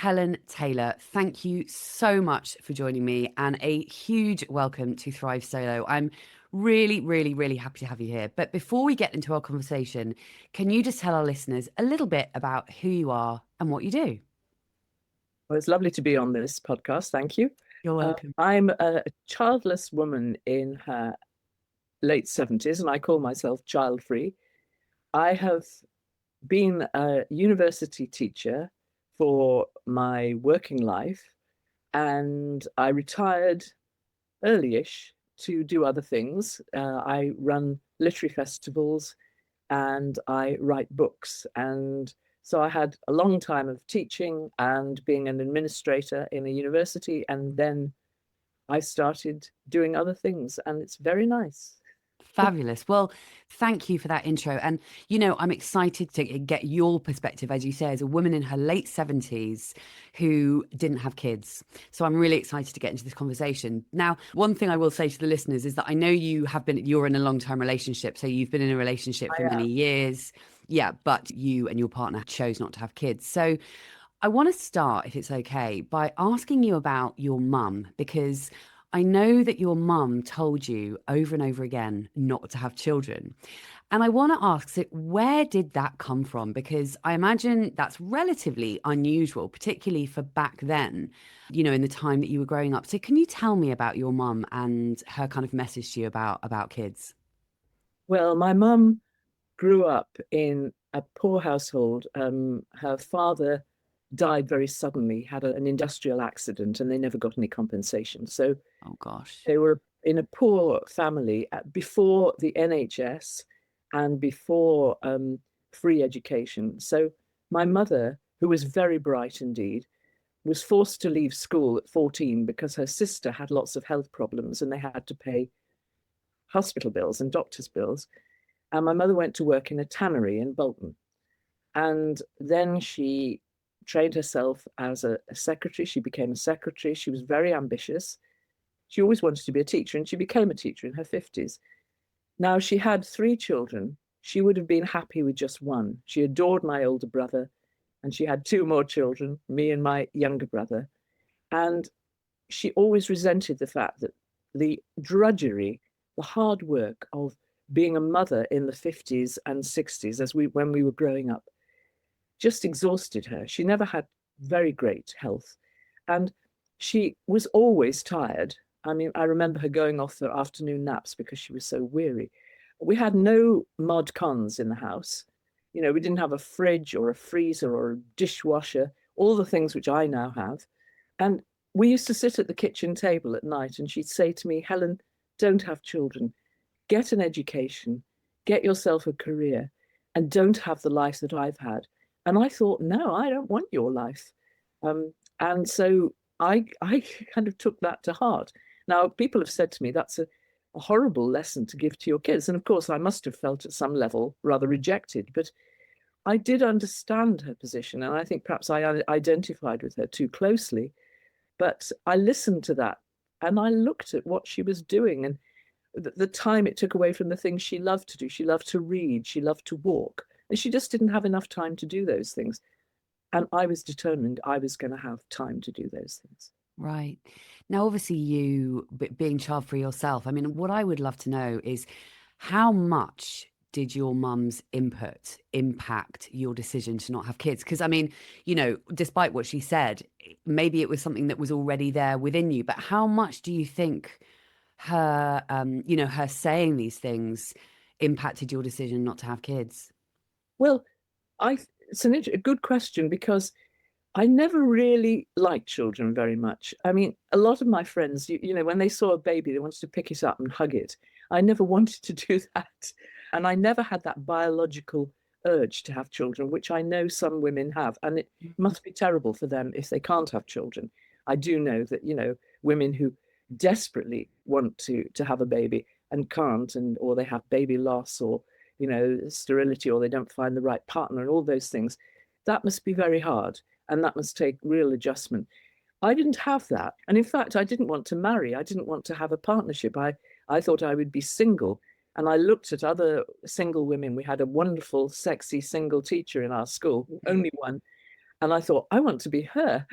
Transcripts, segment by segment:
Helen Taylor, thank you so much for joining me and a huge welcome to Thrive Solo. I'm really, really, really happy to have you here. But before we get into our conversation, can you just tell our listeners a little bit about who you are and what you do? Well, it's lovely to be on this podcast. Thank you. You're welcome. I'm a childless woman in her late 70s, and I call myself Childfree. I have been a university teacher for my working life, and I retired early-ish to do other things. I run literary festivals and I write books. And so I had a long time of teaching and being an administrator in a university. And then I started doing other things, and it's very nice. Fabulous. Well, thank you for that intro. And, I'm excited to get your perspective, as you say, as a woman in her late 70s who didn't have kids. So I'm really excited to get into this conversation. Now, one thing I will say to the listeners is that I know you're in a long-term relationship. So you've been in a relationship I for many am. years. Yeah, but you and your partner chose not to have kids. So I want to start, if it's okay, by asking you about your mum, because I know that your mum told you over and over again not to have children. And I want to ask, so where did that come from? Because I imagine that's relatively unusual, particularly for back then, in the time that you were growing up. So can you tell me about your mum and her kind of message to you about kids? Well, my mum grew up in a poor household. Her father died very suddenly, had an industrial accident, and they never got any compensation. So Oh gosh. they were in a poor family before the NHS and before free education. So my mother, who was very bright indeed, was forced to leave school at 14 because her sister had lots of health problems and they had to pay hospital bills and doctor's bills. And my mother went to work in a tannery in Bolton. And then she trained herself as a secretary. She became a secretary. She was very ambitious. She always wanted to be a teacher, and she became a teacher in her 50s. Now, she had three children. She would have been happy with just one. She adored my older brother, and she had two more children, me and my younger brother. And she always resented the fact that the drudgery, the hard work of being a mother in the 50s and 60s, when we were growing up, just exhausted her. She never had very great health. And she was always tired. I mean, I remember her going off for afternoon naps because she was so weary. We had no mod cons in the house. We didn't have a fridge or a freezer or a dishwasher, all the things which I now have. And we used to sit at the kitchen table at night and she'd say to me, Helen, don't have children, get an education, get yourself a career, and don't have the life that I've had. And I thought, no, I don't want your life. And so I kind of took that to heart. Now, people have said to me that's a horrible lesson to give to your kids. And of course, I must have felt at some level rather rejected, but I did understand her position. And I think perhaps I identified with her too closely. But I listened to that and I looked at what she was doing and the time it took away from the things she loved to do. She loved to read, she loved to walk, and she just didn't have enough time to do those things. And I was determined I was going to have time to do those things. Right. Now, obviously, you being child free yourself, I mean, what I would love to know is how much did your mum's input impact your decision to not have kids? Because, I mean, despite what she said, maybe it was something that was already there within you, but how much do you think her saying these things impacted your decision not to have kids? Well, it's a good question because I never really liked children very much. I mean, a lot of my friends, when they saw a baby, they wanted to pick it up and hug it. I never wanted to do that. And I never had that biological urge to have children, which I know some women have. And it Mhm. must be terrible for them if they can't have children. I do know that, women who desperately want to have a baby and can't, or they have baby loss or, sterility, or they don't find the right partner and all those things, that must be very hard. And that must take real adjustment. I didn't have that. And in fact, I didn't want to marry. I didn't want to have a partnership. I thought I would be single. And I looked at other single women. We had a wonderful, sexy single teacher in our school, only one. And I thought, I want to be her.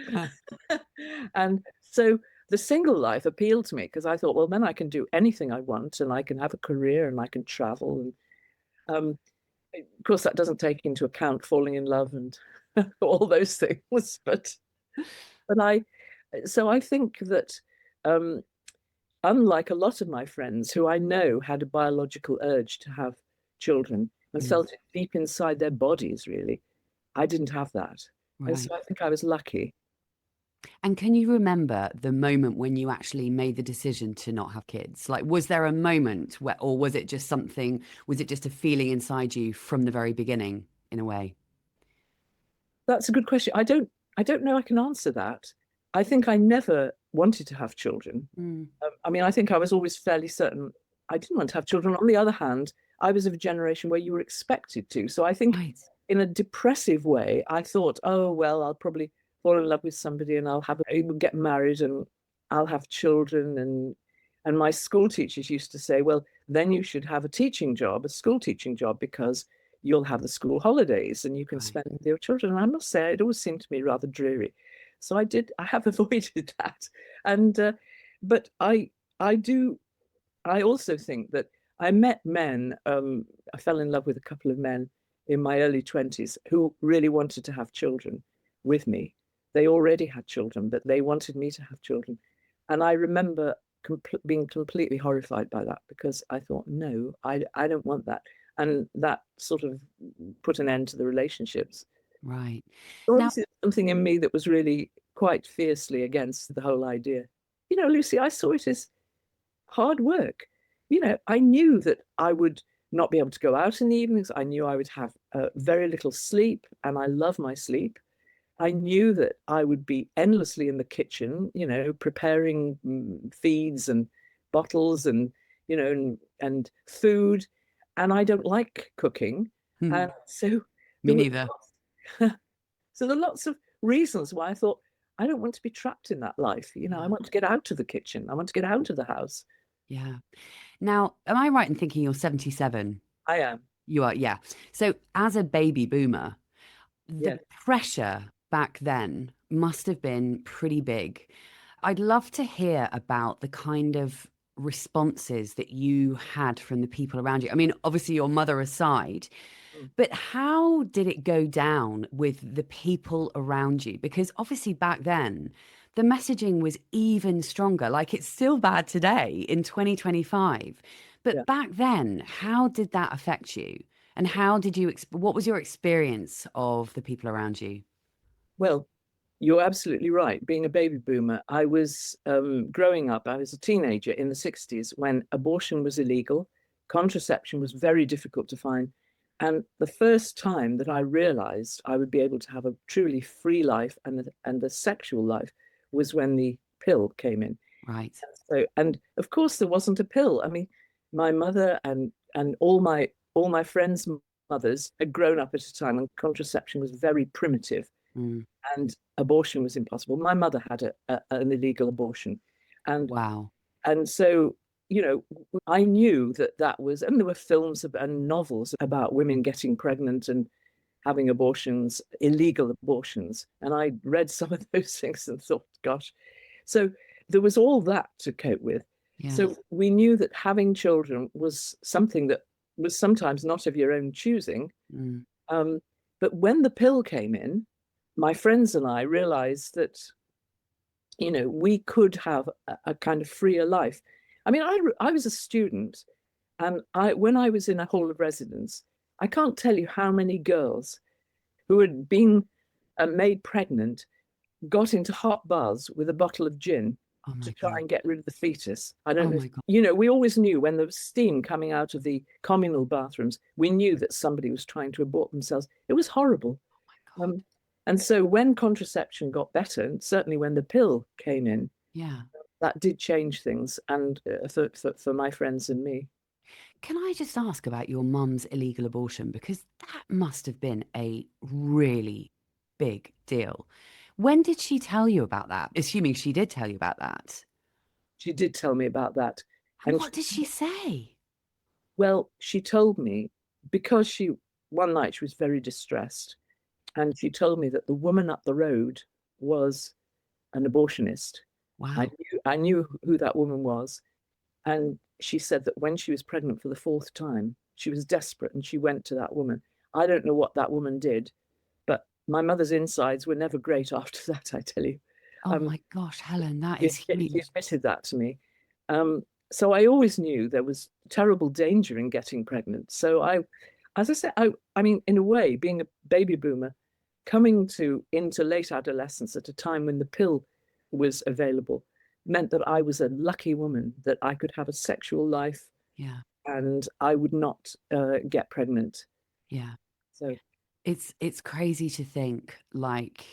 And so the single life appealed to me because I thought, well, then I can do anything I want and I can have a career and I can travel. And of course, that doesn't take into account falling in love and all those things. But I think that um, unlike a lot of my friends who I know had a biological urge to have children and Mm, felt it deep inside their bodies, really, I didn't have that. And right. so I think I was lucky. And can you remember the moment when you actually made the decision to not have kids? Like, was there a moment where, or was it just something, was it just a feeling inside you from the very beginning, in a way? That's a good question. I don't know I can answer that. I think I never wanted to have children. Mm, I mean, I think I was always fairly certain I didn't want to have children. On the other hand, I was of a generation where you were expected to. So I think right. in a depressive way, I thought, oh, well, I'll probably fall in love with somebody and we'll get married and I'll have children. And my school teachers used to say, well, then you should have a teaching job, a school teaching job, because you'll have the school holidays and you can Right. spend with your children. And I must say, it always seemed to me rather dreary. So I have avoided that. And, but I do, I also think that I met men, I fell in love with a couple of men in my early 20s who really wanted to have children with me. They already had children, but they wanted me to have children. And I remember being completely horrified by that because I thought, no, I don't want that. And that sort of put an end to the relationships. Right. Now, Obviously, something in me that was really quite fiercely against the whole idea. Lucy, I saw it as hard work. I knew that I would not be able to go out in the evenings. I knew I would have very little sleep, and I love my sleep. I knew that I would be endlessly in the kitchen, preparing feeds and bottles and, and food. And I don't like cooking. hmm, And so me there were neither. so there are lots of reasons why I thought I don't want to be trapped in that life. I Yeah. want to get out of the kitchen. I want to get out of the house. Yeah. Now, am I right in thinking you're 77? I am. You are, yeah. So, as a baby boomer, the Yeah. pressure back then must have been pretty big. I'd love to hear about the kind of responses that you had from the people around you. I mean, obviously, your mother aside, Mm. but how did it go down with the people around you? Because obviously, back then, the messaging was even stronger. Like it's still bad today in 2025. Yeah. But back then, how did that affect you? And how did you, what was your experience of the people around you? Well, you're absolutely right. Being a baby boomer, I was growing up, I was a teenager in the 60s when abortion was illegal, contraception was very difficult to find. And the first time that I realized I would be able to have a truly free life and a sexual life was when the pill came in. Right. So, and of course, there wasn't a pill. I mean, my mother and all my friends' mothers had grown up at a time when contraception was very primitive Mm. and abortion was impossible. My mother had an illegal abortion, and Wow. and so I knew that was, and there were films and novels about women getting pregnant and having abortions, illegal abortions, and I read some of those things and thought, gosh, so there was all that to cope with. Yeah. So we knew that having children was something that was sometimes not of your own choosing. Mm. Um, but when the pill came in, my friends and I realized that, we could have a kind of freer life. I mean, I was a student, and when I was in a hall of residence, I can't tell you how many girls who had been made pregnant got into hot baths with a bottle of gin Oh to my try God. and get rid of the fetus. I don't Oh know if, my God. we always knew when there was steam coming out of the communal bathrooms, we knew that somebody was trying to abort themselves. It was horrible. God. Um, and so when contraception got better, and certainly when the pill came in, Yeah. that did change things, and for my friends and me. Can I just ask about your mum's illegal abortion? Because that must have been a really big deal. When did she tell you about that? Assuming she did tell you about that. She did tell me about that. And And what did she say? well, she told me because one night she was very distressed. And she told me that the woman up the road was an abortionist. Wow. I knew who that woman was. And she said that when she was pregnant for the fourth time, she was desperate and she went to that woman. I don't know what that woman did, but my mother's insides were never great after that, I tell you. Oh Um, my gosh, Helen, that she is she huge. admitted that to me. So I always knew there was terrible danger in getting pregnant. So as I said, I mean, in a way, being a baby boomer, coming into late adolescence at a time when the pill was available, meant that I was a lucky woman, that I could have a sexual life Yeah. and I would not get pregnant. Yeah. So It's crazy to think, like,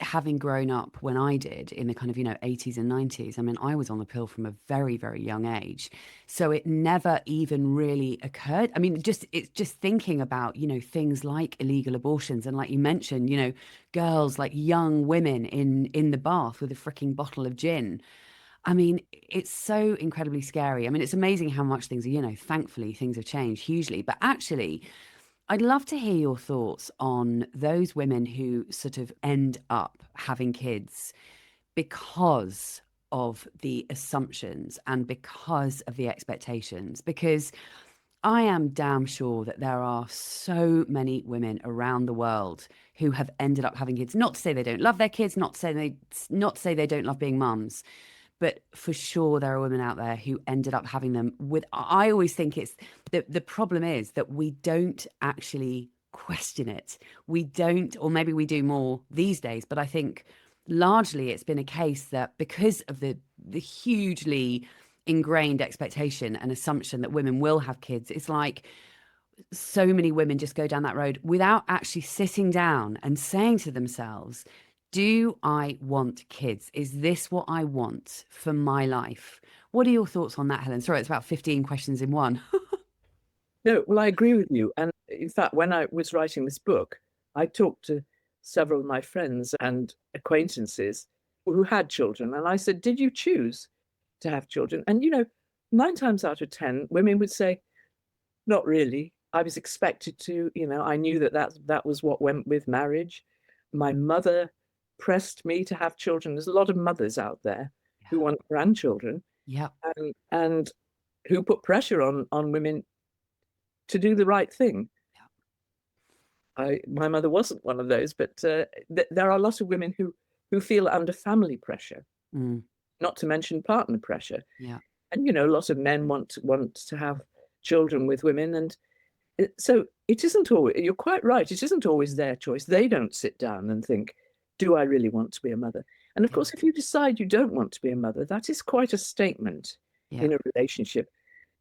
having grown up when I did in the kind of, 80s and 90s. I mean, I was on the pill from a very, very young age. So it never even really occurred. I mean, it's just thinking about, things like illegal abortions and, like you mentioned, girls, like young women in the bath with a freaking bottle of gin. I mean, it's so incredibly scary. I mean, it's amazing how much things are, thankfully things have changed hugely. But actually, I'd love to hear your thoughts on those women who sort of end up having kids because of the assumptions and because of the expectations. Because I am damn sure that there are so many women around the world who have ended up having kids. Not to say they don't love their kids, not to say they don't love being mums, but for sure there are women out there who ended up having them with. I always think it's the problem is that we don't actually question it. We don't, or maybe we do more these days, but I think largely it's been a case that because of the hugely ingrained expectation and assumption that women will have kids, it's like so many women just go down that road without actually sitting down and saying to themselves, do I want kids? Is this what I want for my life? What are your thoughts on that, Helen? Sorry, it's about 15 questions in one. no, well, I agree with you. And in fact, when I was writing this book, I talked to several of my friends and acquaintances who had children. And I said, did you choose to have children? And, 9 times out of 10, women would say, not really. I was expected to, I knew that was what went with marriage. My mother pressed me to have children. There's a lot of mothers out there who want grandchildren Yeah. and who put pressure on women to do the right thing. My mother wasn't one of those, but there are a lot of women who feel under family pressure, Mm, not to mention partner pressure. yeah. And a lot of men want to have children with women, and so it isn't always. You're quite right. It isn't always their choice. They don't sit down and think, "Do I really want to be a mother?" And of Yeah. course, if you decide you don't want to be a mother, that is quite a statement Yeah. in a relationship.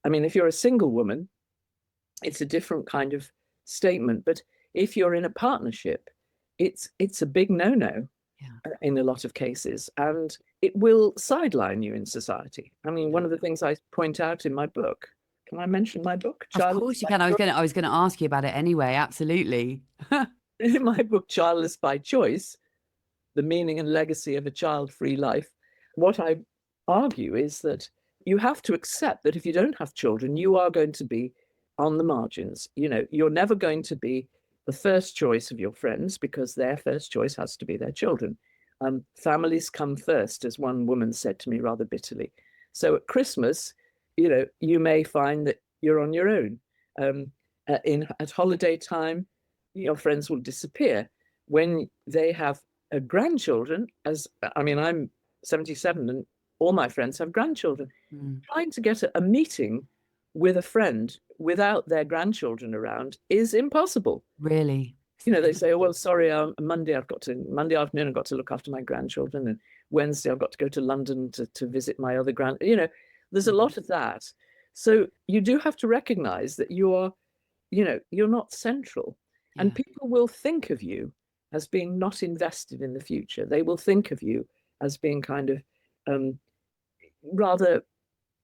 I mean, if you're a single woman, it's a different kind of statement. But if you're in a partnership, it's a big no-no Yeah. in a lot of cases, and it will sideline you in society. I mean, Yeah. one of the things I point out in my book, can I mention my book, Of Childless course you by can. I was Choice? gonna I was gonna ask you about it anyway. Absolutely. In my book, Childless by Choice, The Meaning and Legacy of a Child-Free Life, what I argue is that you have to accept that if you don't have children, you are going to be on the margins. You're never going to be the first choice of your friends because their first choice has to be their children. Families come first, as one woman said to me rather bitterly. So at Christmas, you may find that you're on your own. At holiday time, your friends will disappear. When they have grandchildren, as I mean, I'm 77 and all my friends have grandchildren. Mm, Trying to get a meeting with a friend without their grandchildren around is impossible. really. They say, "Oh well, sorry, Monday afternoon I've got to look after my grandchildren, and Wednesday I've got to go to London to visit my other grand." There's a Mm, lot of that. So you do have to recognize that you're not central, and yeah. people will think of you as being not invested in the future. They will think of you as being kind of um, rather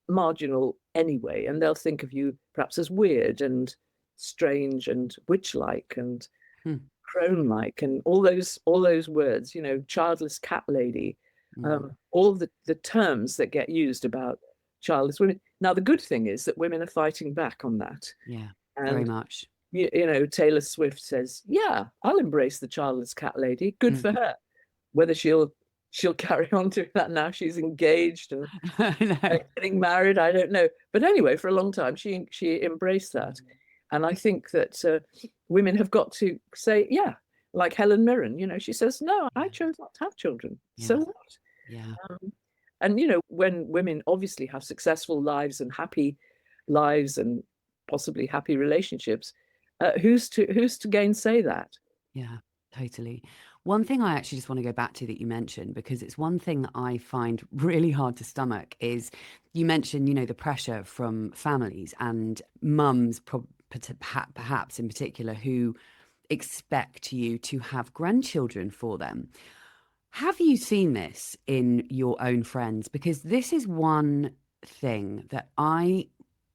marginal anyway, and they'll think of you perhaps as weird and strange and witch-like and Hmm. crone-like and all those words, childless cat lady, Mm, all the terms that get used about childless women. Now, the good thing is that women are fighting back on that. yeah. Very And much. Taylor Swift says, yeah, I'll embrace the childless cat lady. Good Mm. for her. Whether she'll carry on doing that now she's engaged and No. getting married, I don't know. But anyway, for a long time, she embraced that. And I think that women have got to say, yeah, like Helen Mirren, she says, no, I Yeah. chose not to have children. So Yeah. what? Yeah. Um, and, when women obviously have successful lives and happy lives and possibly happy relationships, who's to gainsay that? Yeah, totally. One thing I actually just want to go back to that you mentioned, because it's one thing that I find really hard to stomach, is you mentioned, the pressure from families and mums, perhaps in particular, who expect you to have grandchildren for them. Have you seen this in your own friends? Because this is one thing that I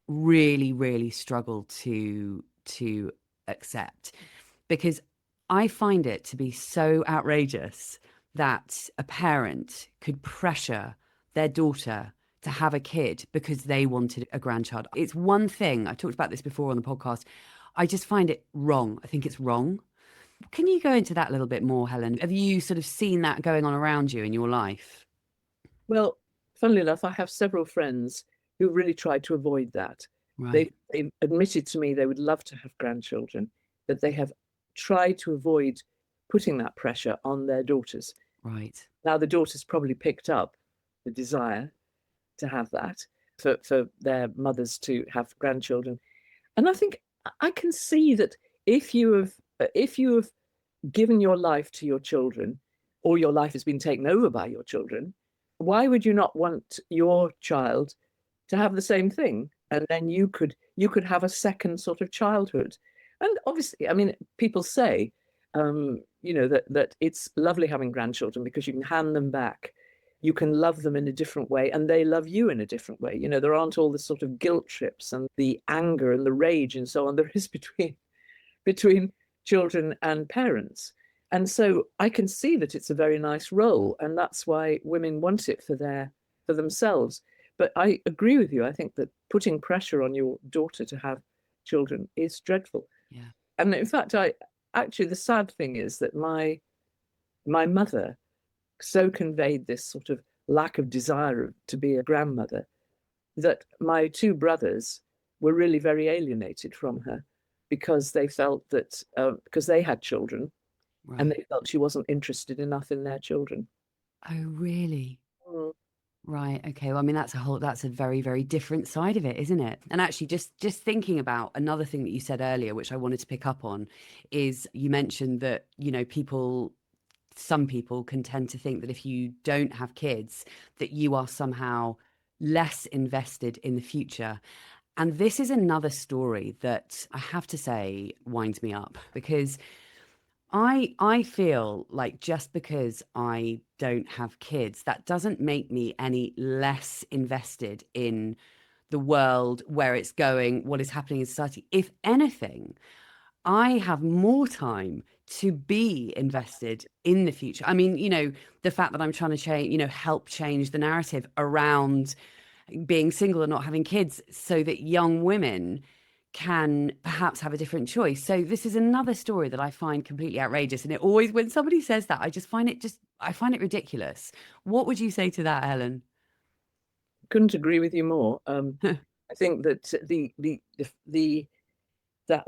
really, really struggle to accept, because I find it to be so outrageous that a parent could pressure their daughter to have a kid because they wanted a grandchild. It's one thing, I talked about this before on the podcast. I just find it wrong. I think it's wrong. Can you go into that a little bit more, Helen? Have you sort of seen that going on around you in your life? Well, funnily enough, I have several friends who really tried to avoid that. Right, They admitted to me they would love to have grandchildren, but they have tried to avoid putting that pressure on their daughters. right. Now, the daughters probably picked up the desire to have that for their mothers to have grandchildren. And I think I can see that if you have given your life to your children, or your life has been taken over by your children, why would you not want your child to have the same thing? And then you could have a second sort of childhood. And obviously, I mean, people say, that it's lovely having grandchildren because you can hand them back. You can love them in a different way, and they love you in a different way. There aren't all the sort of guilt trips and the anger and the rage and so on there is between children and parents. And so I can see that it's a very nice role, and that's why women want it for themselves. But I agree with you. I think that putting pressure on your daughter to have children is dreadful. Yeah. And in fact, I actually the sad thing is that my mother so conveyed this sort of lack of desire to be a grandmother that my two brothers were really very alienated from her, because they felt that because they had children, and Right. they felt she wasn't interested enough in their children. Oh, really? Mm. Right. Okay. Well, I mean, that's a very, very different side of it, isn't it? And actually, just thinking about another thing that you said earlier, which I wanted to pick up on, is you mentioned that, some people can tend to think that if you don't have kids, that you are somehow less invested in the future. And this is another story that I have to say winds me up, because I feel like just because I don't have kids, that doesn't make me any less invested in the world, where it's going, what is happening in society. If anything, I have more time to be invested in the future. I mean, the fact that I'm trying to change, help change the narrative around being single and not having kids, so that young women can perhaps have a different choice. So this is another story that I find completely outrageous. And it always, when somebody says that, I find it ridiculous. What would you say to that, Helen? Couldn't agree with you more. I think that the that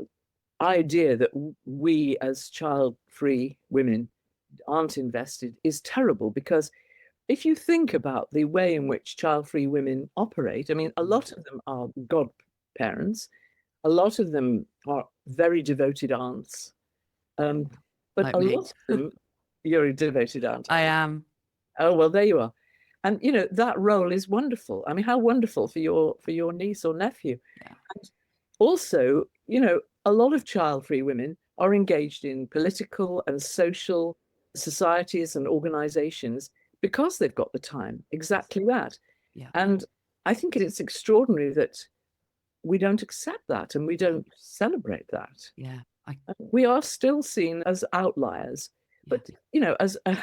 idea that we as child-free women aren't invested is terrible, because if you think about the way in which child-free women operate, I mean, a lot of them are godparents, a lot of them are very devoted aunts, um, but Like a me. lot of them, you're a devoted aunt. I am. Oh, well, there you are. And that role is wonderful. I mean, how wonderful for your niece or nephew. Yeah. And also, a lot of child-free women are engaged in political and social societies and organizations because they've got the time. Exactly that. Yeah. And I think it's extraordinary that we don't accept that and we don't celebrate that. Yeah. We are still seen as outliers. Yeah. But, as I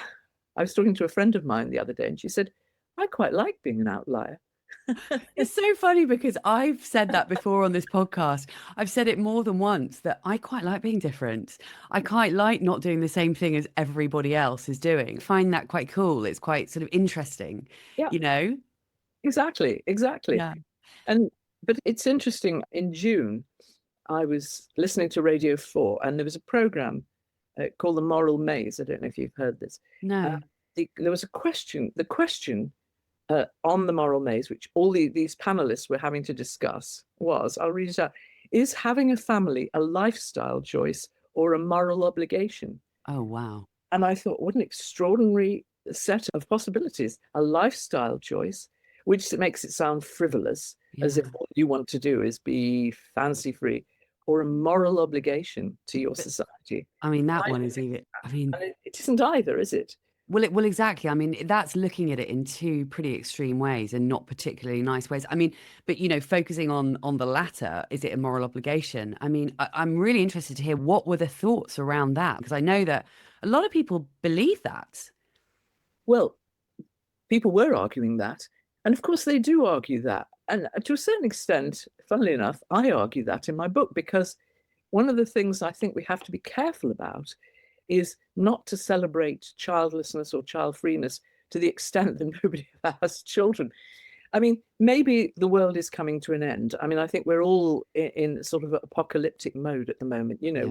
was talking to a friend of mine the other day, and she said, I quite like being an outlier. It's so funny because I've said that before on this podcast. I've said it more than once that I quite like being different. I quite like not doing the same thing as everybody else is doing. I find that quite cool. It's quite sort of interesting, Yeah, you know? exactly, exactly. Yeah. And but it's interesting. In June, I was listening to Radio 4, and there was a program called The Moral Maze. I don't know if you've heard this. Uh, No. there was a question. The question on the Moral Maze, which these panelists were having to discuss, was, I'll read it out: is having a family a lifestyle choice or a moral obligation? Oh, wow. And I thought, what an extraordinary set of possibilities. A lifestyle choice, which makes it sound frivolous, as Yeah. if all you want to do is be fancy free, or a moral obligation to your But society. I mean, And that I one don't is think even, I that. mean, And it isn't either, is it? well, exactly. I mean, that's looking at it in two pretty extreme ways and not particularly nice ways. I mean, but focusing on the latter, is it a moral obligation? I mean, I'm really interested to hear what were the thoughts around that because I know that a lot of people believe that. Well, people were arguing that. And of course, they do argue that. And to a certain extent, funnily enough, I argue that in my book, because one of the things I think we have to be careful about is not to celebrate childlessness or childfreeness to the extent that nobody has children. I mean, maybe the world is coming to an end. I mean, I think we're all in sort of apocalyptic mode at the moment. Yeah,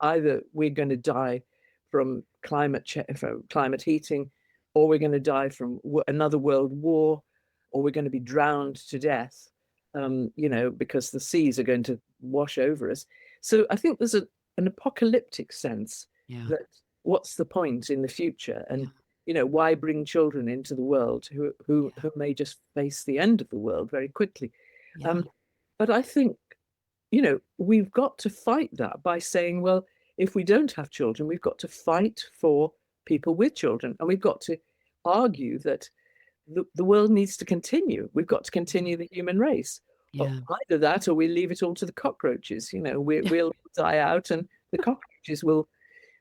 Either we're going to die from from climate heating, or we're going to die from another world war, or we're going to be drowned to death, because the seas are going to wash over us. So I think there's an apocalyptic sense yeah, that what's the point in the future? yeah, And why bring children into the world yeah, who may just face the end of the world very quickly? yeah, Um, but I think we've got to fight that by saying, well, if we don't have children, we've got to fight for people with children, and we've got to argue that the world needs to continue. We've got to continue the human race. Or yeah. either that, or we leave it all to the cockroaches. We'll die out, and the cockroaches will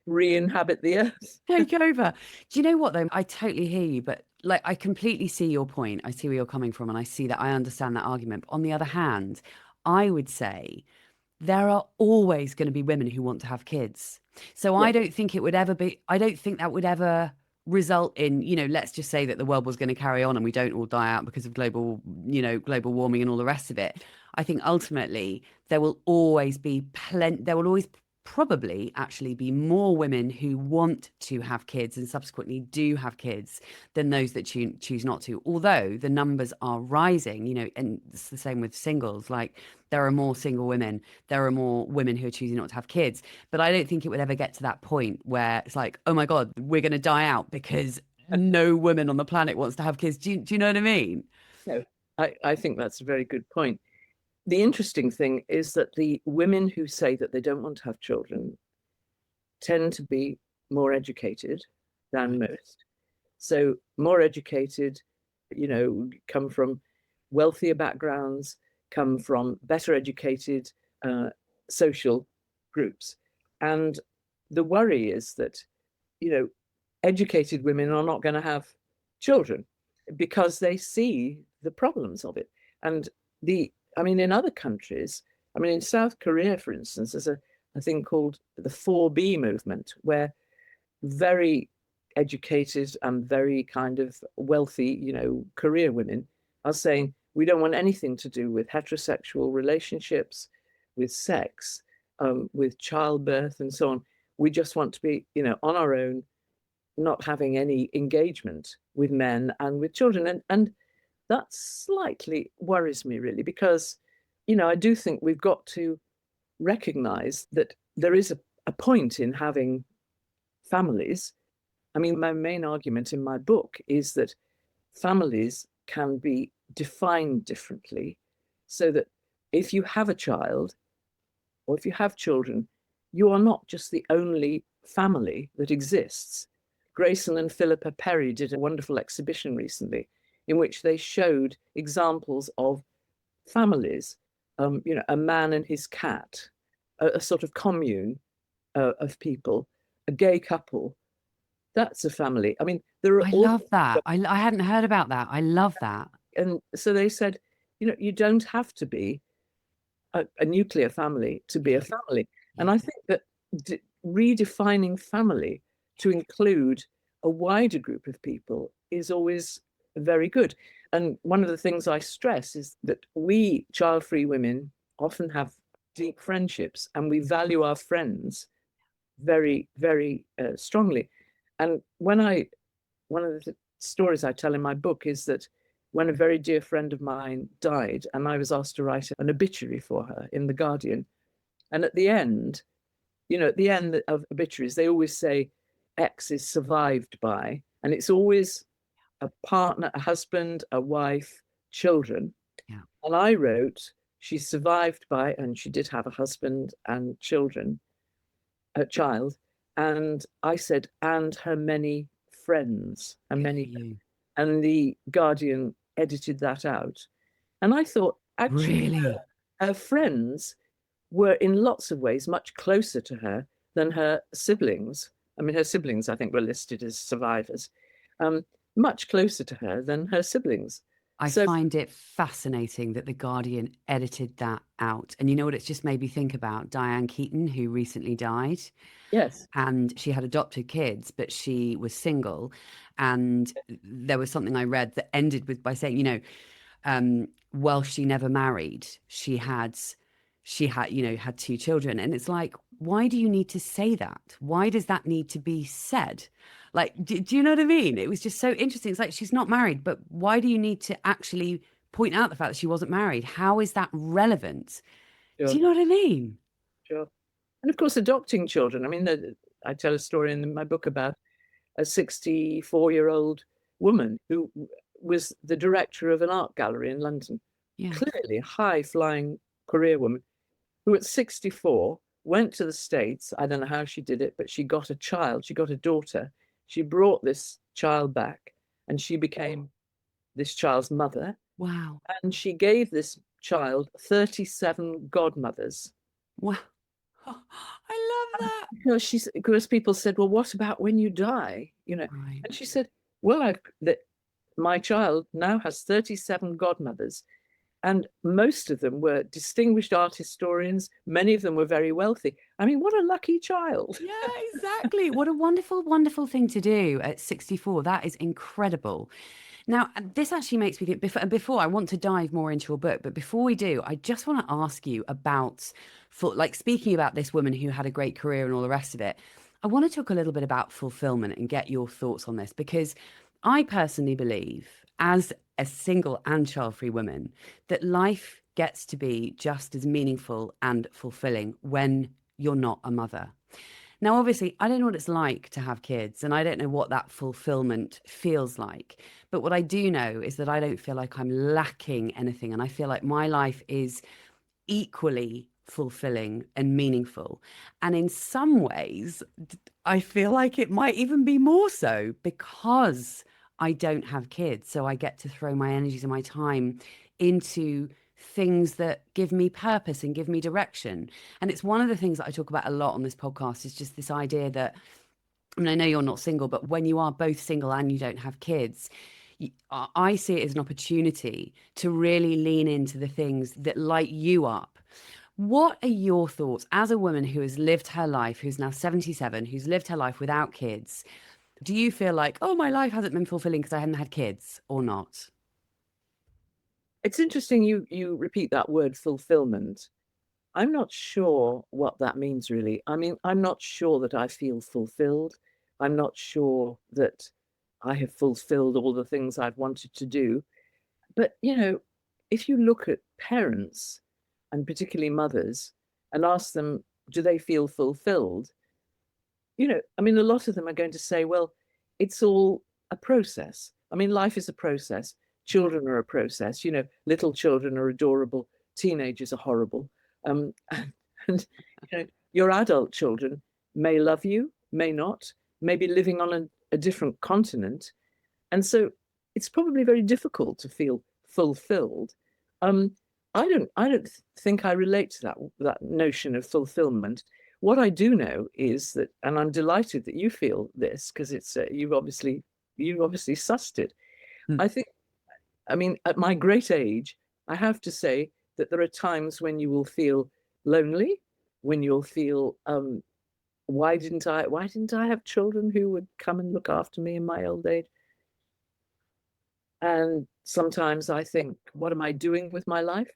re-inhabit the earth. Take over. Do you know what though? I totally hear you, but like I completely see your point. I see where you're coming from, and I see that I understand that argument. But on the other hand, I would say there are always going to be women who want to have kids. So I Yes. don't think it would ever be, I don't think that would ever result in, let's just say that the world was going to carry on and we don't all die out because of global warming and all the rest of it. I think ultimately there will always be there will always probably actually be more women who want to have kids and subsequently do have kids than those that choose not to. Although the numbers are rising, and it's the same with singles. Like there are more single women, there are more women who are choosing not to have kids. But I don't think it would ever get to that point where it's like, oh my God, we're going to die out because no woman on the planet wants to have kids. Do you know what I mean? No, I think that's a very good point. The interesting thing is that the women who say that they don't want to have children tend to be more educated than Right. most. So, more educated, come from wealthier backgrounds, come from better educated uh, social groups. And the worry is that, you know, educated women are not going to have children because they see the problems of it. And I mean, in other countries, I mean, in South Korea, for instance, there's a thing called the 4B movement, where very educated and very kind of wealthy, career women are saying, we don't want anything to do with heterosexual relationships, with sex, with childbirth, and so on. We just want to be, on our own, not having any engagement with men and with children. And that slightly worries me, really, because, I do think we've got to recognize that there is a point in having families. I mean, my main argument in my book is that families can be defined differently, so that if you have a child or if you have children, you are not just the only family that exists. Grayson and Philippa Perry did a wonderful exhibition recently in which they showed examples of families, a man and his cat, a sort of commune of people, a gay couple. That's a family. I mean, there are I all. love that. I hadn't heard about that. I love that. And so they said, you don't have to be a nuclear family to be a family. And Yeah. I think that redefining family to include a wider group of people is always very good. And one of the things I stress is that we child-free women often have deep friendships and we value our friends very, very strongly. And one of the stories I tell in my book is that when a very dear friend of mine died, and I was asked to write an obituary for her in The Guardian, and at the end, at the end of obituaries, they always say X is survived by, and it's always a partner, a husband, a wife, children. Yeah. And I wrote, she's survived by, and she did have a husband and children, a child. And I said, and her many friends, and Good for many, you. and the Guardian edited that out. And I thought, actually, Really? her friends were in lots of ways much closer to her than her siblings. I mean, her siblings, I think, were listed as survivors, much closer to her than her siblings. I So, find it fascinating that The Guardian edited that out. And you know what it's just made me think about? Diane Keaton, who recently died, yes, and she had adopted kids, but she was single. And there was something I read that ended with by saying, well, she never married. She had two children. And it's like, why do you need to say that? Why does that need to be said? Like, do you know what I mean? It was just so interesting. It's like, she's not married, but why do you need to actually point out the fact that she wasn't married? How is that relevant? Do sure, you know what I mean? sure. And of course, adopting children. I mean, I tell a story in my book about a 64-year-old woman who was the director of an art gallery in London, Yeah. clearly a high-flying career woman, who at 64 went to the States. I don't know how she did it, but she got a child, she got a daughter. She brought this child back and she became this child's mother. Wow. And she gave this child 37 godmothers. Wow. I love that. Because people said, well, what about when you die? Right. And she said, well, my child now has 37 godmothers. And most of them were distinguished art historians. Many of them were very wealthy. I mean, what a lucky child. Yeah, exactly. What a wonderful, wonderful thing to do at 64. That is incredible. Now, this actually makes me think, before I want to dive more into your book, but before we do, I just want to ask you about, like speaking about this woman who had a great career and all the rest of it, I want to talk a little bit about fulfillment and get your thoughts on this, because I personally believe, as a single and child-free woman, that life gets to be just as meaningful and fulfilling when you're not a mother. Now, obviously, I don't know what it's like to have kids, and I don't know what that fulfillment feels like. But what I do know is that I don't feel like I'm lacking anything. And I feel like my life is equally fulfilling and meaningful. And in some ways, I feel like it might even be more so because I don't have kids. So I get to throw my energies and my time into things that give me purpose and give me direction. And it's one of the things that I talk about a lot on this podcast, is just this idea that, I mean, I know you're not single, but when you are both single and you don't have kids, I see it as an opportunity to really lean into the things that light you up. What are your thoughts as a woman who has lived her life, who's now 77, who's lived her life without kids? Do you feel like, oh, my life hasn't been fulfilling because I hadn't had kids, or not? It's interesting you repeat that word fulfillment. I'm not sure what that means really. I mean, I'm not sure that I feel fulfilled. I'm not sure that I have fulfilled all the things I've wanted to do. But, if you look at parents, and particularly mothers, and ask them, do they feel fulfilled? I mean, a lot of them are going to say, well, it's all a process. I mean, life is a process. Children are a process. Little children are adorable. Teenagers are horrible. And your adult children may love you, may not, may be living on a different continent. And so it's probably very difficult to feel fulfilled. Um, I don't think I relate to that notion of fulfillment. What I do know is that, and I'm delighted that you feel this because it's you've obviously sussed it. Hmm. I think I mean, at my great age, I have to say that there are times when you will feel lonely, when you'll feel, why didn't I have children who would come and look after me in my old age? And sometimes I think, what am I doing with my life?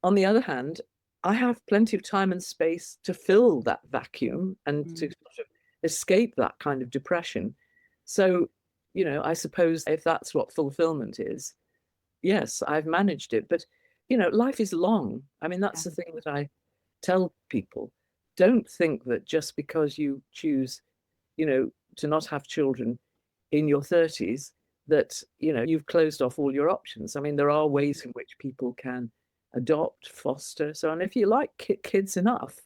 On the other hand, I have plenty of time and space to fill that vacuum and to Mm. sort of escape that kind of depression. So, I suppose if that's what fulfillment is, yes, I've managed it. But, life is long. I mean, Yeah. that's the thing that I tell people. Don't think that just because you choose, to not have children in your 30s, that, you've closed off all your options. I mean, there are ways in which people can adopt, foster, so on. If you like kids enough,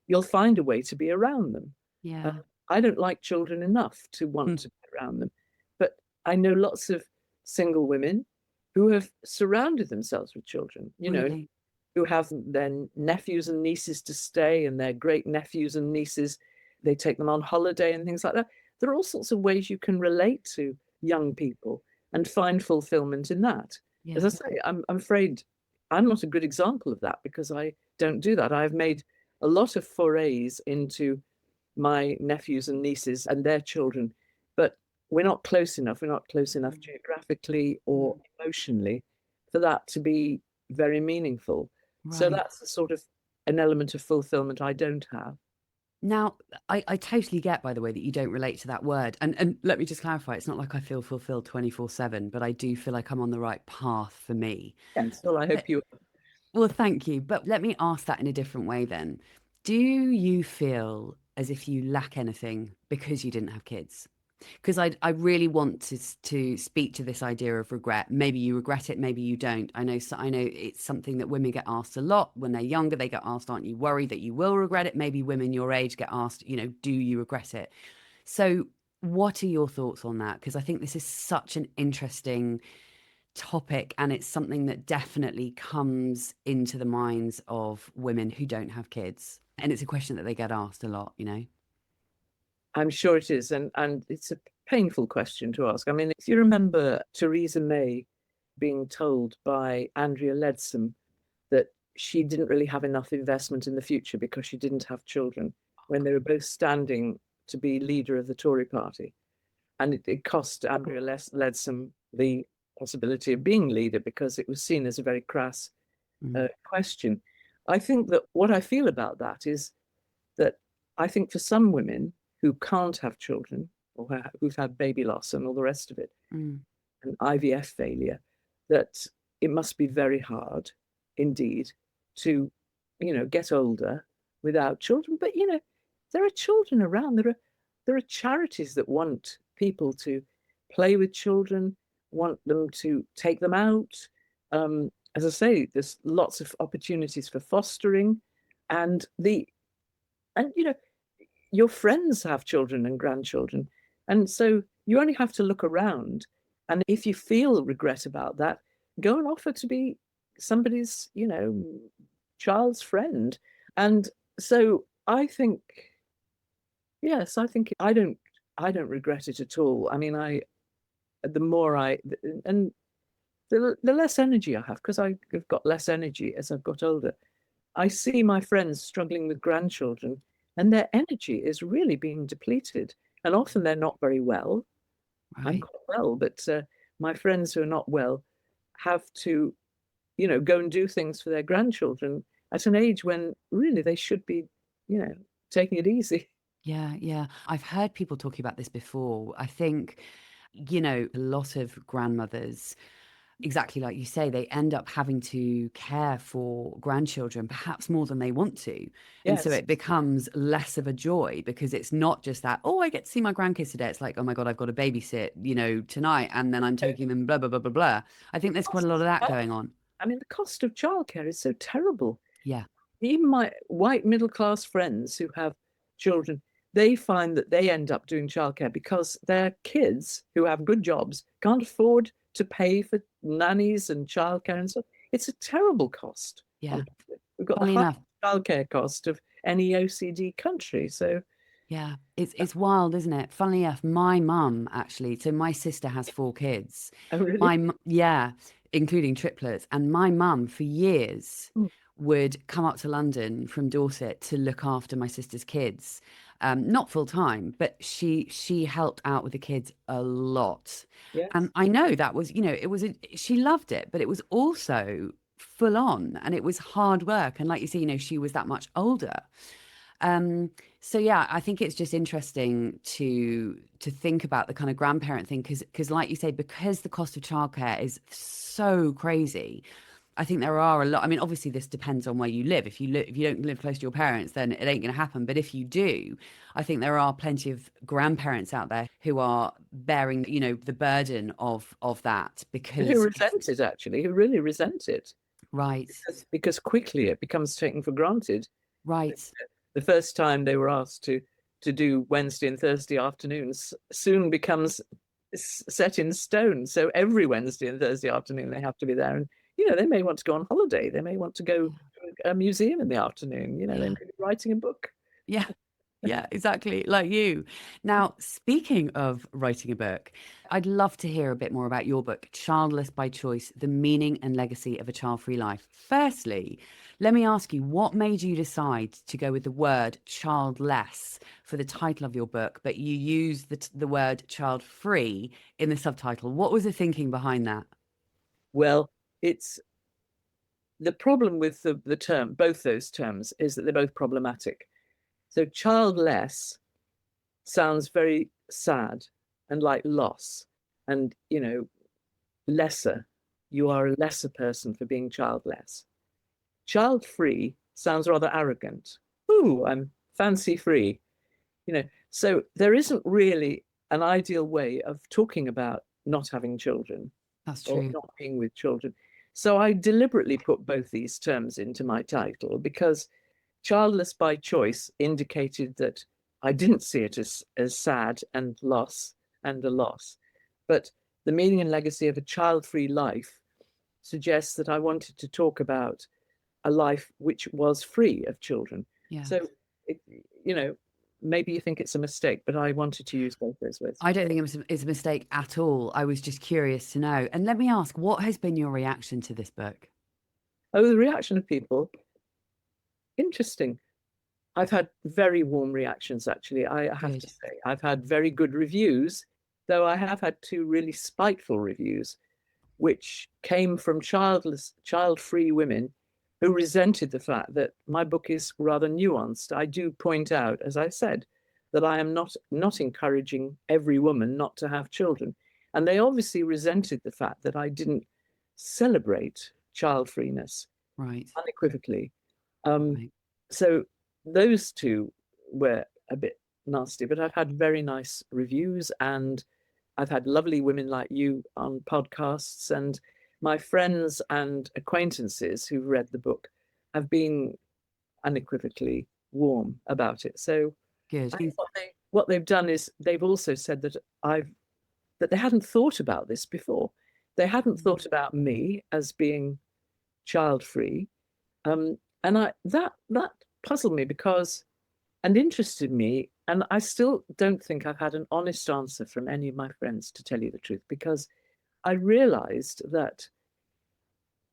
you'll find a way to be around them. Uh, Yeah. I don't like children enough to want Mm. to be around them, but I know lots of single women who have surrounded themselves with children, Really? who have their nephews and nieces to stay, and their great nephews and nieces, they take them on holiday and things like that. There are all sorts of ways you can relate to young people and find fulfillment in that. As I Yeah. say, I'm afraid I'm not a good example of that because I don't do that. I've made a lot of forays into my nephews and nieces and their children, but we're not close enough. We're not close enough Mm. geographically or Mm. emotionally for that to be very meaningful. So Right. that's a sort of an element of fulfillment I don't have. Now, I totally get, by the way, that you don't relate to that word. And let me just clarify, it's not like I feel fulfilled 24/7, but I do feel like I'm on the right path for me. Yes, well, I hope you. Well, thank you. But let me ask that in a different way then. Do you feel as if you lack anything because you didn't have kids? Because I really want to speak to this idea of regret. Maybe you regret it, maybe you don't. I know it's something that women get asked a lot when they're younger. They get asked, "Aren't you worried that you will regret it?" Maybe women your age get asked, "Do you regret it?" So, what are your thoughts on that? Because I think this is such an interesting topic, and it's something that definitely comes into the minds of women who don't have kids. And it's a question that they get asked a lot. I'm sure it is, and it's a painful question to ask. I mean, if you remember Theresa May being told by Andrea Leadsom that she didn't really have enough investment in the future because she didn't have children when they were both standing to be leader of the Tory party. And it cost Andrea Leadsom the possibility of being leader because it was seen as a very crass Mm, question. I think that what I feel about that is that I think for some women who can't have children or who've had baby loss and all the rest of it, mm, and IVF failure, that it must be very hard indeed to, get older without children. But there are children around. There are charities that want people to play with children, want them to take them out. As I say, there's lots of opportunities for fostering, and your friends have children and grandchildren. And so you only have to look around. And if you feel regret about that, go and offer to be somebody's, child's friend. And so I think, yes, I don't regret it at all. I mean, the more and the less energy I have, because I've got less energy as I've got older, I see my friends struggling with grandchildren, and their energy is really being depleted. And often they're not very well. I'm right. quite well, but my friends who are not well have to, go and do things for their grandchildren at an age when really they should be, you know, taking it easy. Yeah, yeah. I've heard people talking about this before. I think, a lot of grandmothers, exactly like you say, they end up having to care for grandchildren, perhaps more than they want to. And so Yes. it becomes less of a joy because it's not just that, oh, I get to see my grandkids today. It's like, oh my God, I've got to babysit, tonight. And then I'm taking them, blah, blah, blah, blah, blah. I think there's quite a lot of that going on. I mean, the cost of childcare is so terrible. Yeah. Even my white middle class friends who have children, they find that they end up doing childcare because their kids who have good jobs can't afford to pay for nannies and childcare and so it's a terrible cost Yeah. on top of it. We've got the Funnily highest enough, childcare cost of any OECD country. So yeah, it's wild, isn't it? Funnily enough, my mum actually, so my sister has four kids. oh really? Yeah, including triplets. And my mum, for years, Mm. would come up to London from Dorset to look after my sister's kids. Not full time, but she helped out with the kids a lot. And Yes. I know that was, she loved it, but it was also full on and it was hard work. And like you say, she was that much older. Um, so yeah, I think it's just interesting to think about the kind of grandparent thing because like you say, because the cost of childcare is so crazy. I think there are a lot. I mean, obviously, this depends on where you live. If you don't live close to your parents, then it ain't going to happen. But if you do, I think there are plenty of grandparents out there who are bearing, the burden of that Who because resent it, actually, who really resent it. right, Because quickly it becomes taken for granted. right, The first time they were asked to do Wednesday and Thursday afternoons soon becomes set in stone. So every Wednesday and Thursday afternoon they have to be there. And, they may want to go on holiday. They may want to go to a museum in the afternoon. They yeah. may be writing a book. Yeah. Yeah, exactly. Like you. Now, speaking of writing a book, I'd love to hear a bit more about your book, Childless by Choice: The Meaning and Legacy of a Child-Free Life. Firstly, let me ask you, what made you decide to go with the word childless for the title of your book, but you use the word child-free in the subtitle? What was the thinking behind that? Well, it's the problem with the term, both those terms, is that they're both problematic. So childless sounds very sad and like loss and, lesser. You are a lesser person for being childless. Child free sounds rather arrogant. Ooh, I'm fancy free. So there isn't really an ideal way of talking about not having children That's or true. not being with children. So I deliberately put both these terms into my title because childless by choice indicated that I didn't see it as sad and loss and a loss. But the meaning and legacy of a child-free life suggests that I wanted to talk about a life which was free of children. Yeah. So, it, you know, maybe you think it's a mistake, but I wanted to use both those words. I don't think it's a mistake at all. I was just curious to know. And let me ask, what has been your reaction to this book? Oh, the reaction of people, interesting. I've had very warm reactions, actually. I have Good. to say, I've had very good reviews, though I have had two really spiteful reviews, which came from child-free women who resented the fact that my book is rather nuanced. I do point out, as I said, that I am not encouraging every woman not to have children. And they obviously resented the fact that I didn't celebrate child-freeness Right. unequivocally. Um, Right. so those two were a bit nasty, but I've had very nice reviews and I've had lovely women like you on podcasts, and my friends and acquaintances who've read the book have been unequivocally warm about it. So Good. I think what they've done is they've also said that that they hadn't thought about this before. They hadn't thought about me as being child free, and that puzzled me because and interested me. And I still don't think I've had an honest answer from any of my friends, to tell you the truth, because I realized that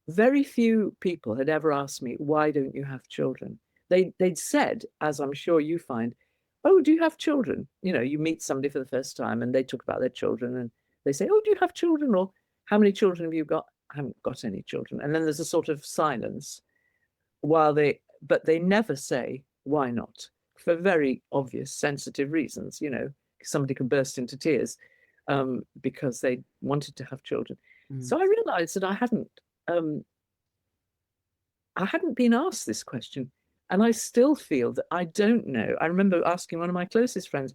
very few people had ever asked me, why don't you have children? They'd said, as I'm sure you find, oh, do you have children? You meet somebody for the first time and they talk about their children and they say, oh, do you have children? Or how many children have you got? I haven't got any children. And then there's a sort of silence but they never say, why not? For very obvious, sensitive reasons, somebody can burst into tears because they wanted to have children. Mm. So I realized that um, I hadn't been asked this question. And I still feel that I don't know. I remember asking one of my closest friends,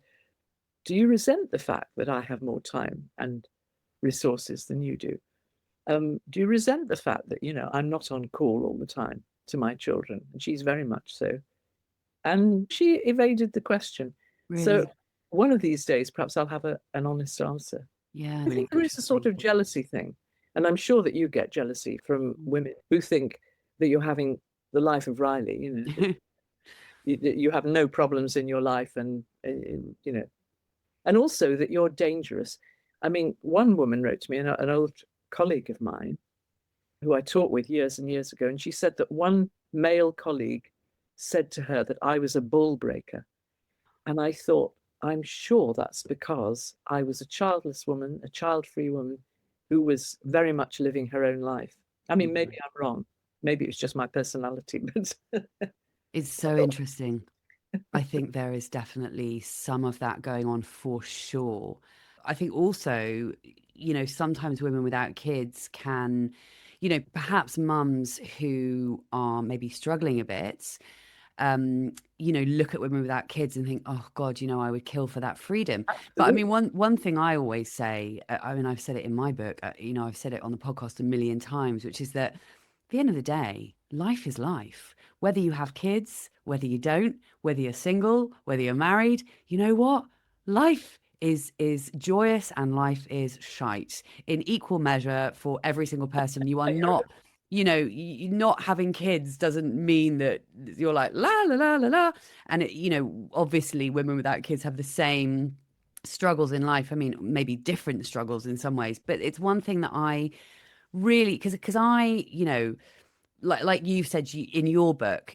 do you resent the fact that I have more time and resources than you do? Do you resent the fact that, I'm not on call all the time to my children? And she's very much so. And she evaded the question. So Really? one of these days, perhaps I'll have an honest answer. Yeah, I really think there is a sort interesting. of jealousy thing. And I'm sure that you get jealousy from women who think that you're having the life of Riley, that you have no problems in your life and also that you're dangerous. I mean, one woman wrote to me, an old colleague of mine, who I taught with years and years ago, and she said that one male colleague said to her that I was a ball breaker. And I thought, I'm sure that's because I was a childless woman, a child-free woman who was very much living her own life. I mean, maybe I'm wrong. Maybe it's just my personality, but It's I so thought, interesting. I think there is definitely some of that going on for sure. I think also, sometimes women without kids can, perhaps mums who are maybe struggling a bit, look at women without kids and think, oh God, I would kill for that freedom. But I mean, absolutely. one thing I always say, I mean, I've said it in my book, I've said it on the podcast a million times, which is that at the end of the day, life is life. Whether you have kids, whether you don't, whether you're single, whether you're married, you know what? Life is joyous and life is shite in equal measure for every single person. You are not, not having kids doesn't mean that you're like la la la la la. And obviously women without kids have the same struggles in life. I mean, maybe different struggles in some ways, but it's one thing that I really, because I, like you said, in your book,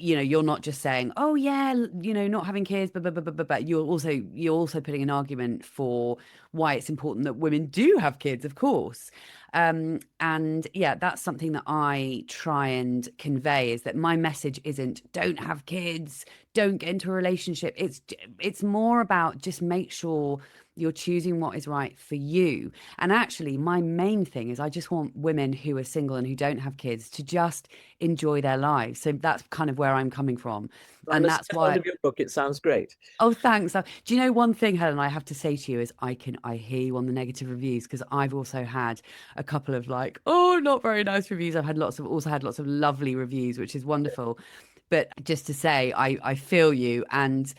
you're not just saying, oh yeah, not having kids, but you're also putting an argument for why it's important that women do have kids, of course. And yeah, that's something that I try and convey, is that my message isn't don't have kids, don't get into a relationship. It's more about just make sure you're choosing what is right for you. And actually, my main thing is I just want women who are single and who don't have kids to just enjoy their lives. So that's kind of where I'm coming from. I And must that's get hold why, of your book. It sounds great. oh, thanks. Do you know one thing, Helen, I have to say to you is I hear you on the negative reviews, because I've also had a couple of like, oh, not very nice reviews. I've had also had lots of lovely reviews, which is wonderful. But just to say, I feel you, and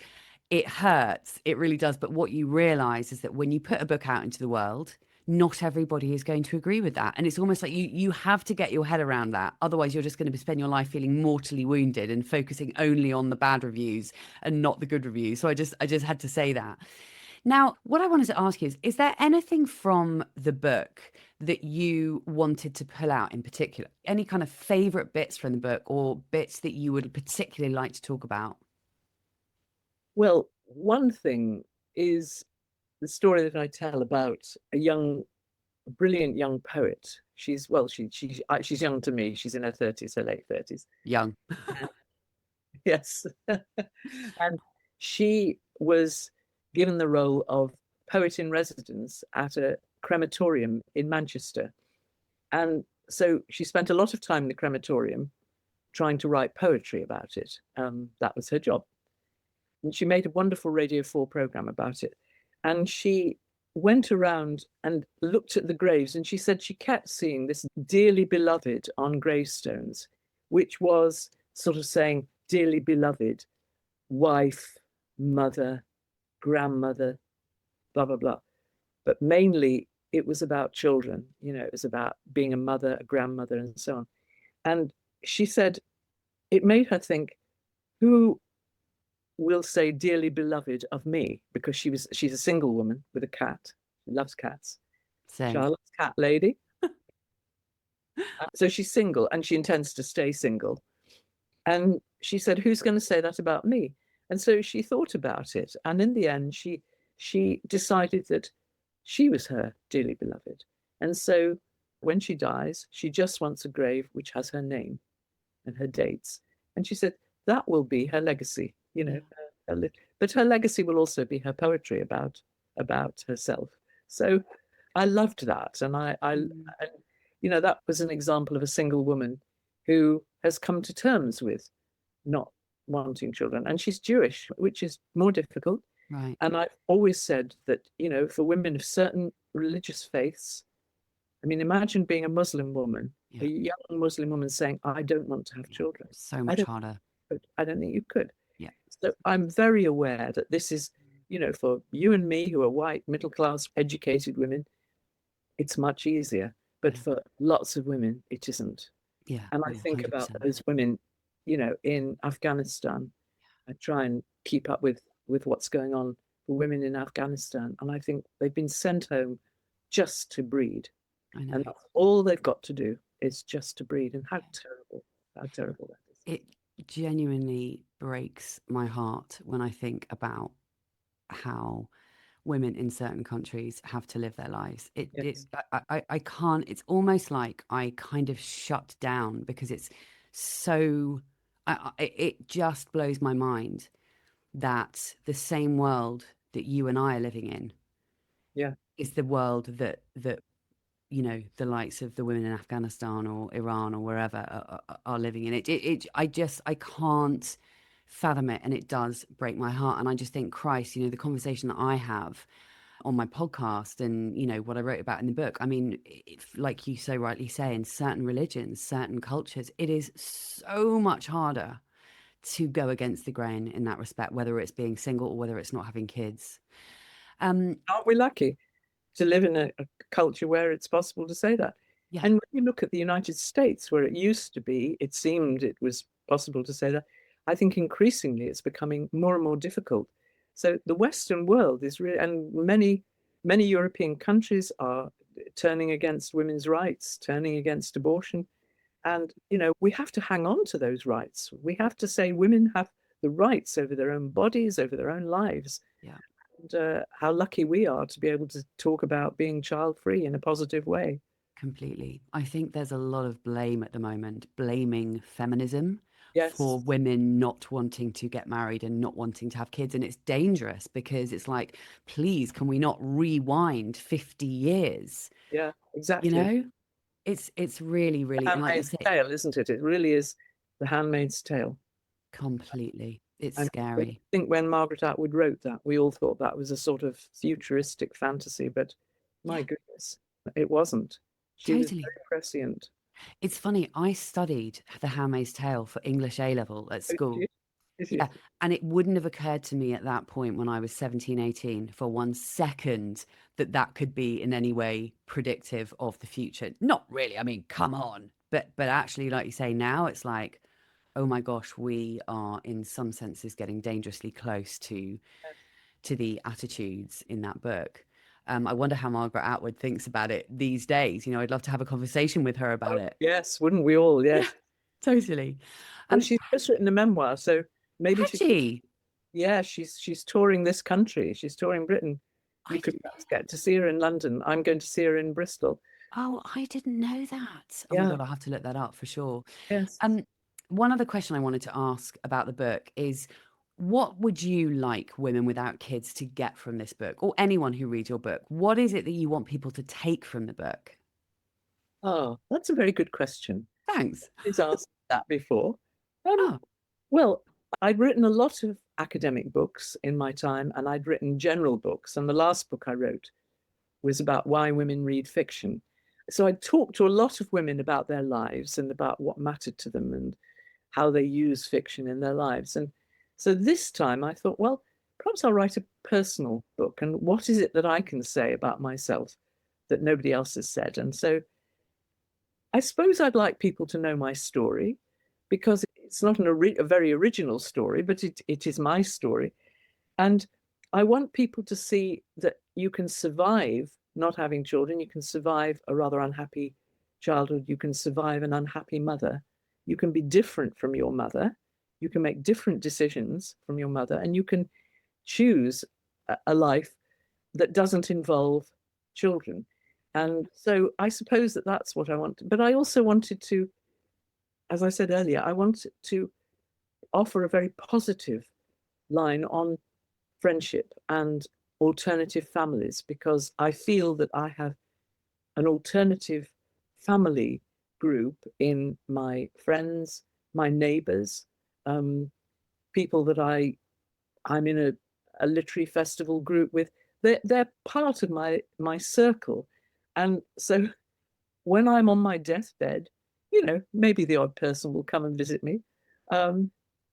it hurts. It really does. But what you realize is that when you put a book out into the world, not everybody is going to agree with that. And it's almost like you have to get your head around that. Otherwise, you're just going to spend your life feeling mortally wounded and focusing only on the bad reviews and not the good reviews. So I just had to say that. Now, what I wanted to ask you is there anything from the book that you wanted to pull out in particular? Any kind of favorite bits from the book, or bits that you would particularly like to talk about? Well, one thing is the story that I tell about a young, brilliant young poet. She's young to me. She's in her 30s, her late 30s. Young. Yes. And she was given the role of poet in residence at a crematorium in Manchester. And so she spent a lot of time in the crematorium trying to write poetry about it. That was her job. And she made a wonderful Radio 4 program about it. And she went around and looked at the graves, and she said she kept seeing this dearly beloved on gravestones, which was sort of saying, dearly beloved, wife, mother, grandmother, blah, blah, blah. But mainly it was about children, it was about being a mother, a grandmother, and so on. And she said it made her think, who will say dearly beloved of me? Because she's a single woman with a cat. She loves cats. Same. Charlotte's cat lady. So she's single and she intends to stay single. And she said, who's going to say that about me? And so she thought about it. And in the end, she decided that she was her dearly beloved. And so when she dies, she just wants a grave which has her name and her dates. And she said that will be her legacy, Yeah. but her legacy will also be her poetry about herself. So I loved that. And Mm. that was an example of a single woman who has come to terms with not wanting children. And she's Jewish, which is more difficult. Right. And I've always said that, for women of certain religious faiths, I mean, imagine being a Muslim woman, a Yeah. young Muslim woman saying, I don't want to have Yeah. children. So I much don't, harder. I don't think you could. Yeah. So I'm very aware that this is, for you and me who are white, middle class, educated women, it's much easier. But Yeah. for lots of women, it isn't. Yeah. And I Yeah. think about 100%. those women, in Afghanistan. I try and keep up with what's going on for women in Afghanistan. And I think they've been sent home just to breed. I know. And that's all they've got to do. is just to breed. And how terrible that is. It genuinely breaks my heart when I think about how women in certain countries have to live their lives. Yes. I can't, it's almost like I kind of shut down because it's so, it just blows my mind that the same world that you and I are living in Yeah. is the world that the likes of the women in Afghanistan or Iran or wherever are living in. I can't fathom it, and it does break my heart. And I just think, Christ, the conversation that I have on my podcast and what I wrote about in the book. I mean, like you so rightly say, in certain religions, certain cultures, it is so much harder to go against the grain in that respect, whether it's being single or whether it's not having kids. Aren't we lucky to live in a culture where it's possible to say that? Yeah, And when you look at the United States, where it used to be, it seemed it was possible to say that. I think increasingly it's becoming more and more difficult. So the Western world is really, and many European countries are turning against women's rights, turning against abortion. And, we have to hang on to those rights. We have to say women have the rights over their own bodies, over their own lives. yeah. And how lucky we are to be able to talk about being child-free in a positive way. Completely. I think there's a lot of blame at the moment, blaming feminism Yes. for women not wanting to get married and not wanting to have kids. And it's dangerous because it's like, please, can we not rewind 50 years? Yeah, You exactly. know, it's really, really, and like you Handmaid's say, Tale, isn't it? It really is the Handmaid's Tale. completely. It's And I scary. think when Margaret Atwood wrote that, we all thought that was a sort of futuristic fantasy, but my Yeah, goodness, it wasn't. She was totally. very prescient. It's funny. I studied The Handmaid's Tale for English A level at Oh, did school. you? Did you? Yeah. And it wouldn't have occurred to me at that point when I was 17, 18, for 1 second that that could be in any way predictive of the future. Not really. I mean, come on. But actually, like you say, now it's like, oh my gosh, we are in some senses getting dangerously close to the attitudes in that book. I wonder how Margaret Atwood thinks about it these days. I'd love to have a conversation with her about Oh, it. yes, wouldn't we all? Yeah, Yes. totally. Well, she's just written a memoir, so maybe Had she could. she? Yeah, she's touring this country. She's touring Britain. You I could didn't. perhaps get to see her in London. I'm going to see her in Bristol. Oh, I didn't know that. Oh my Yeah, God, I'll have to look that up for sure. yes. Um, One other question I wanted to ask about the book is, what would you like women without kids to get from this book, or anyone who reads your book? What is it that you want people to take from the book? Oh, that's a very good question. Thanks. He's asked that before. Um, Oh, well, I'd written a lot of academic books in my time, and I'd written general books. And the last book I wrote was about why women read fiction. So I talked to a lot of women about their lives and about what mattered to them and how they use fiction in their lives. And so this time I thought, well, perhaps I'll write a personal book. And what is it that I can say about myself that nobody else has said? And so I suppose I'd like people to know my story because it's not a very original story, but it is my story. And I want people to see that you can survive not having children, you can survive a rather unhappy childhood, you can survive an unhappy mother, you can be different from your mother, you can make different decisions from your mother, and you can choose a life that doesn't involve children. And so I suppose that that's what I want. But I also wanted to, as I said earlier, I wanted to offer a very positive line on friendship and alternative families because I feel that I have an alternative family group in my friends, my neighbors, um, people that I'm in a literary festival group with. They're part of my circle, and so when I'm on my deathbed, maybe the odd person will come and visit me, um,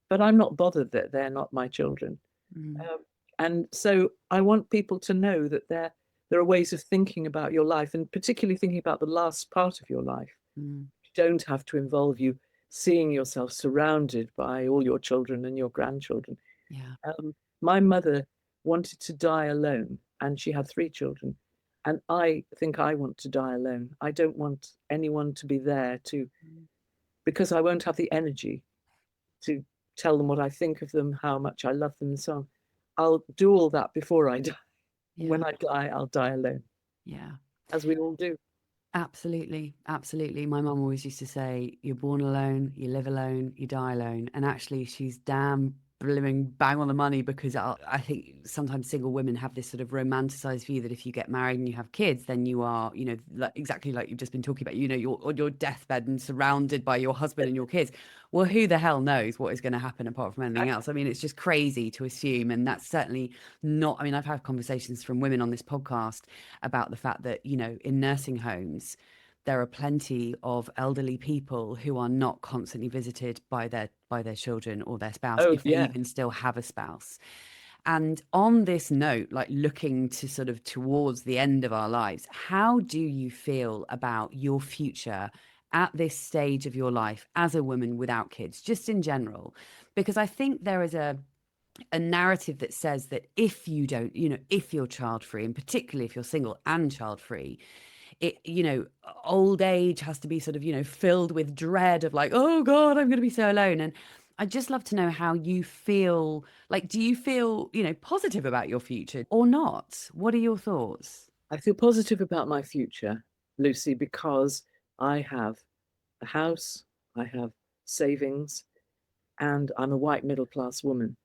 but I'm not bothered that they're not my children. mm, Um, and so I want people to know that there are ways of thinking about your life, and particularly thinking about the last part of your life. mm, You don't have to involve you seeing yourself surrounded by all your children and your grandchildren. yeah. My mother wanted to die alone, and she had 3 children. And I think I want to die alone. I don't want anyone to be there because I won't have the energy to tell them what I think of them, how much I love them, and so on. I'll do all that before I die. When Yeah. I die, I'll die alone, Yeah. as we all do. Absolutely, absolutely. My mum always used to say, "You're born alone, you live alone, you die alone." And actually, she's damn blooming bang on the money because I think sometimes single women have this sort of romanticized view that if you get married and you have kids, then you are, like, exactly like you've just been talking about. You're on your deathbed and surrounded by your husband and your kids. Well, who the hell knows what is going to happen apart from anything else? I mean, it's just crazy to assume, and that's certainly not. I mean, I've had conversations from women on this podcast about the fact that, in nursing homes, there are plenty of elderly people who are not constantly visited by their children or their spouse, Oh, if they yeah. even still have a spouse. And on this note, like looking to sort of towards the end of our lives, how do you feel about your future at this stage of your life as a woman without kids, just in general? Because I think there is a narrative that says that if you don't, if you're child free, and particularly if you're single and child free, it, old age has to be sort of, filled with dread of like, oh God, I'm going to be so alone. And I'd just love to know how you feel. Like, do you feel, positive about your future or not? What are your thoughts? I feel positive about my future, Lucy, because I have a house, I have savings, and I'm a white middle class woman.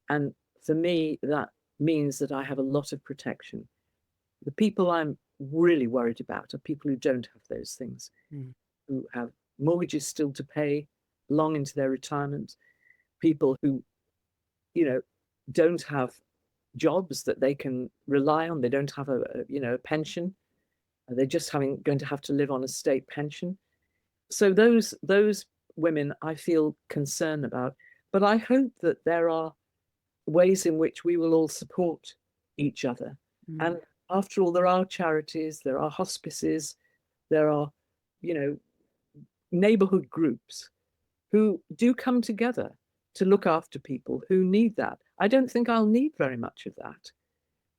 And for me, that means that I have a lot of protection. The people I'm really worried about are people who don't have those things, Mm. who have mortgages still to pay long into their retirement, people who, you know, don't have jobs that they can rely on. They don't have a pension. They're just going to have to live on a state pension. So those women I feel concern about, but I hope that there are ways in which we will all support each other. Mm. And after all, there are charities, there are hospices, there are, you know, neighborhood groups who do come together to look after people who need that. I don't think I'll need very much of that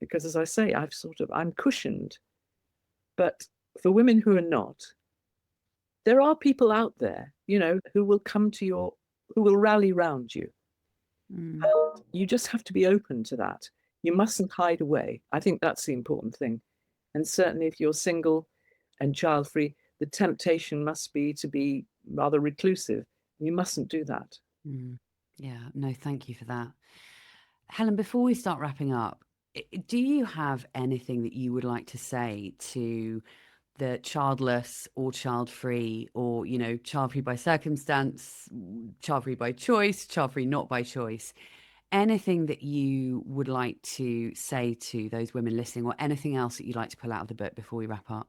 because, as I say, I'm cushioned. But for women who are not, there are people out there, who will who will rally round you. Mm. And you just have to be open to that. You mustn't hide away. I think that's the important thing. And certainly if you're single and child free, the temptation must be to be rather reclusive. You mustn't do that. Mm. Yeah, no, thank you for that. Helen, before we start wrapping up, do you have anything that you would like to say to the childless or child free, or, child free by circumstance, child free by choice, child free not by choice? Anything that you would like to say to those women listening, or anything else that you'd like to pull out of the book before we wrap up?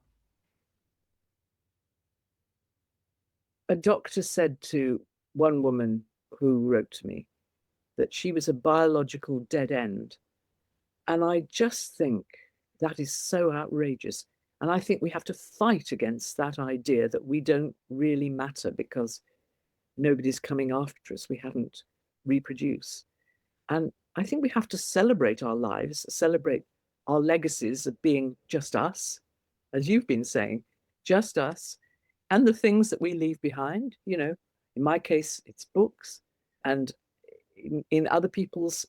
A doctor said to one woman who wrote to me that she was a biological dead end. And I just think that is so outrageous. And I think we have to fight against that idea that we don't really matter because nobody's coming after us. We haven't reproduced. And I think we have to celebrate our lives, celebrate our legacies of being just us, as you've been saying, just us, and the things that we leave behind. In my case, it's books. And in other people's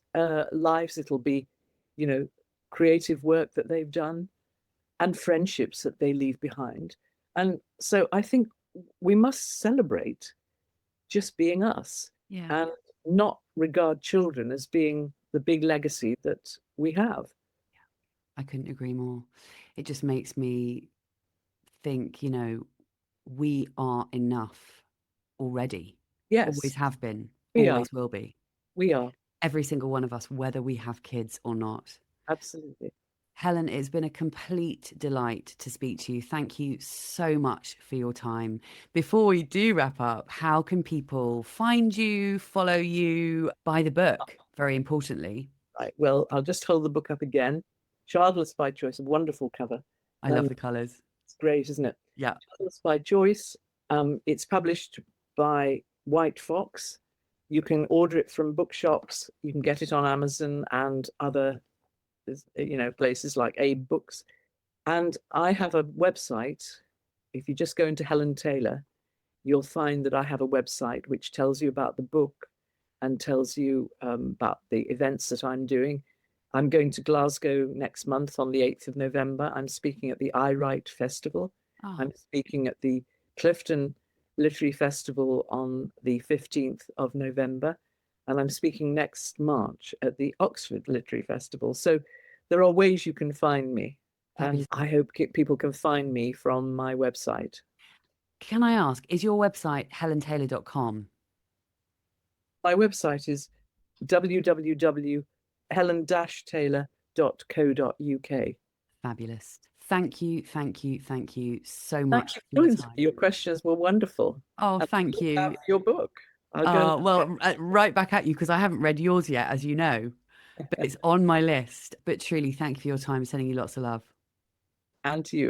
lives, it'll be, you know, creative work that they've done and friendships that they leave behind. And so I think we must celebrate just being us Yeah, and not regard children as being the big legacy that we have. I couldn't agree more. It just makes me think, we are enough already, always Yes, have been, we are. always will be. We are. Every single one of us, whether we have kids or not. Absolutely. Helen, it's been a complete delight to speak to you. Thank you so much for your time. Before we do wrap up, how can people find you, follow you, buy the book, very importantly? Right. Well, I'll just hold the book up again. Childless by Choice, a wonderful cover. I love the colours. It's great, isn't it? Yeah. Childless by Choice. It's published by White Fox. You can order it from bookshops. You can get it on Amazon and other, places like Abe Books. And I have a website. If you just go into Helen Taylor, you'll find that I have a website which tells you about the book and tells you about the events that I'm doing. I'm going to Glasgow next month on the 8th of November. I'm speaking at the I Write Festival. Oh, I'm speaking at the Clifton Literary Festival on the 15th of November. And I'm speaking next March at the Oxford Literary Festival. So there are ways you can find me. And fabulous. I hope people can find me from my website. Can I ask, is your website helentaylor.com? My website is www.helen-taylor.co.uk. Fabulous. Thank you, thank you, thank you so Thank much you for for your coming to me. time. Your questions were wonderful. Oh, And thank I you. have your book. I'll go and Well, right back at you because I haven't read yours yet, as you know, but it's on my list. But truly, thank you for your time. Sending you lots of love. and to you.